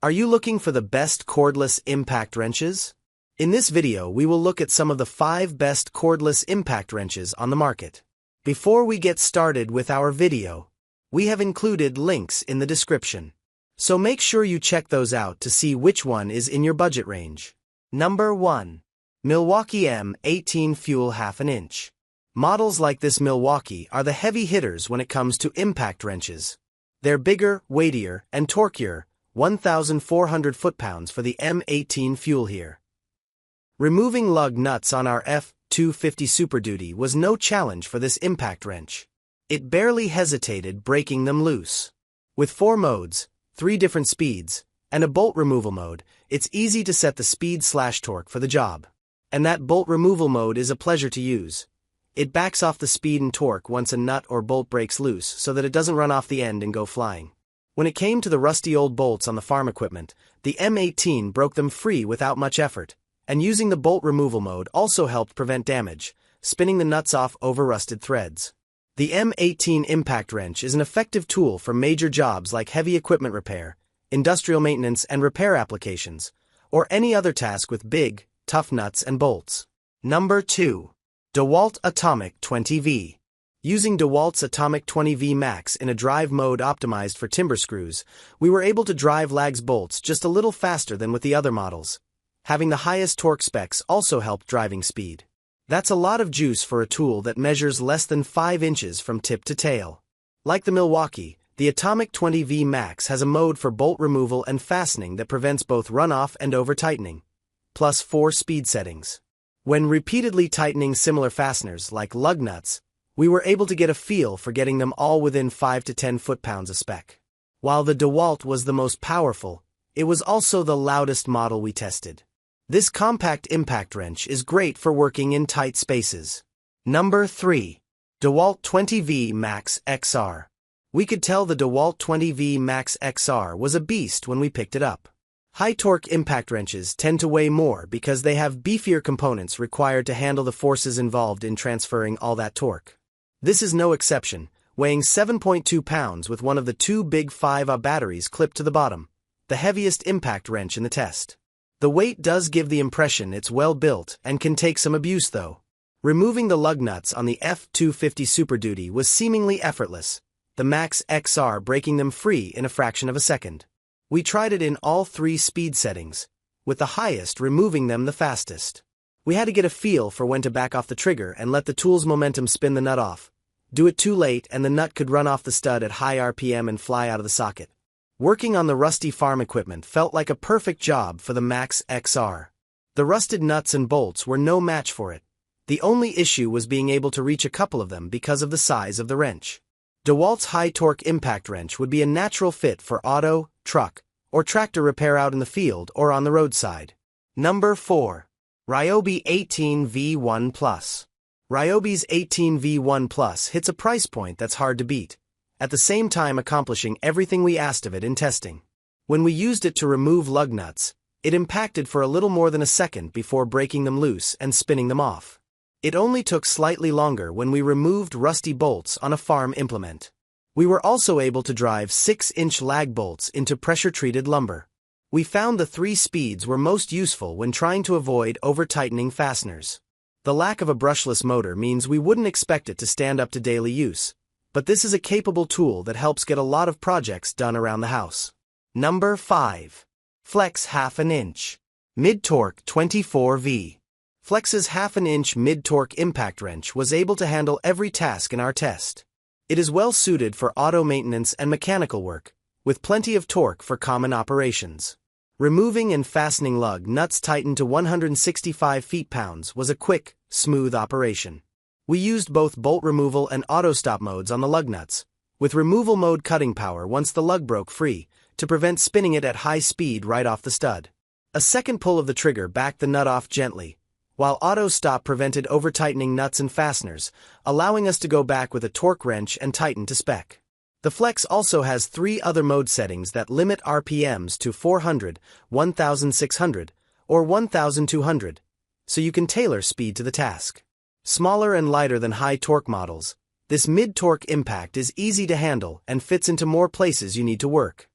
Are you looking for the best cordless impact wrenches? In this video, we will look at some of the 5 best cordless impact wrenches on the market. Before we get started with our video, we have included links in the description. So make sure you check those out to see which one is in your budget range. Number 1. Milwaukee M18 Fuel 1/2 inch. Models like this Milwaukee are the heavy hitters when it comes to impact wrenches. They're bigger, weightier, and torqueier, 1,400 foot-pounds for the M18 Fuel here. Removing lug nuts on our F250 Super Duty was no challenge for this impact wrench. It barely hesitated breaking them loose. With 4 modes, 3 different speeds, and a bolt removal mode, it's easy to set the speed/torque for the job. And that bolt removal mode is a pleasure to use. It backs off the speed and torque once a nut or bolt breaks loose so that it doesn't run off the end and go flying. When it came to the rusty old bolts on the farm equipment, the M18 broke them free without much effort, and using the bolt removal mode also helped prevent damage, spinning the nuts off over rusted threads. The M18 impact wrench is an effective tool for major jobs like heavy equipment repair, industrial maintenance and repair applications, or any other task with big, tough nuts and bolts. Number 2. DeWalt Atomic 20V. Using DeWalt's Atomic 20V Max in a drive mode optimized for timber screws, we were able to drive lags bolts just a little faster than with the other models. Having the highest torque specs also helped driving speed. That's a lot of juice for a tool that measures less than 5 inches from tip to tail. Like the Milwaukee, the Atomic 20V Max has a mode for bolt removal and fastening that prevents both runoff and over-tightening, plus 4 speed settings. When repeatedly tightening similar fasteners like lug nuts, we were able to get a feel for getting them all within 5 to 10 foot-pounds of spec. While the DeWalt was the most powerful, it was also the loudest model we tested. This compact impact wrench is great for working in tight spaces. Number 3. DeWalt 20V Max XR. We could tell the DeWalt 20V Max XR was a beast when we picked it up. High-torque impact wrenches tend to weigh more because they have beefier components required to handle the forces involved in transferring all that torque. This is no exception, weighing 7.2 pounds with one of the 2 big 5Ah batteries clipped to the bottom, the heaviest impact wrench in the test. The weight does give the impression it's well built and can take some abuse though. Removing the lug nuts on the F250 Super Duty was seemingly effortless, the Max XR breaking them free in a fraction of a second. We tried it in all 3 speed settings, with the highest removing them the fastest. We had to get a feel for when to back off the trigger and let the tool's momentum spin the nut off. Do it too late and the nut could run off the stud at high RPM and fly out of the socket. Working on the rusty farm equipment felt like a perfect job for the Max XR. The rusted nuts and bolts were no match for it. The only issue was being able to reach a couple of them because of the size of the wrench. DeWalt's high-torque impact wrench would be a natural fit for auto, truck, or tractor repair out in the field or on the roadside. Number 4. Ryobi 18V1 Plus. Ryobi's 18V1 Plus hits a price point that's hard to beat, at the same time accomplishing everything we asked of it in testing. When we used it to remove lug nuts, it impacted for a little more than a second before breaking them loose and spinning them off. It only took slightly longer when we removed rusty bolts on a farm implement. We were also able to drive 6-inch lag bolts into pressure-treated lumber. We found the 3 speeds were most useful when trying to avoid over-tightening fasteners. The lack of a brushless motor means we wouldn't expect it to stand up to daily use, but this is a capable tool that helps get a lot of projects done around the house. Number 5. Flex 1/2 inch. Mid-Torque 24V. Flex's 1/2 inch mid-torque impact wrench was able to handle every task in our test. It is well suited for auto maintenance and mechanical work, with plenty of torque for common operations. Removing and fastening lug nuts tightened to 165 feet-pounds was a quick, smooth operation. We used both bolt removal and auto-stop modes on the lug nuts, with removal mode cutting power once the lug broke free, to prevent spinning it at high speed right off the stud. A second pull of the trigger backed the nut off gently, while auto-stop prevented over-tightening nuts and fasteners, allowing us to go back with a torque wrench and tighten to spec. The Flex also has 3 other mode settings that limit RPMs to 400, 1600, or 1200, so you can tailor speed to the task. Smaller and lighter than high-torque models, this mid-torque impact is easy to handle and fits into more places you need to work.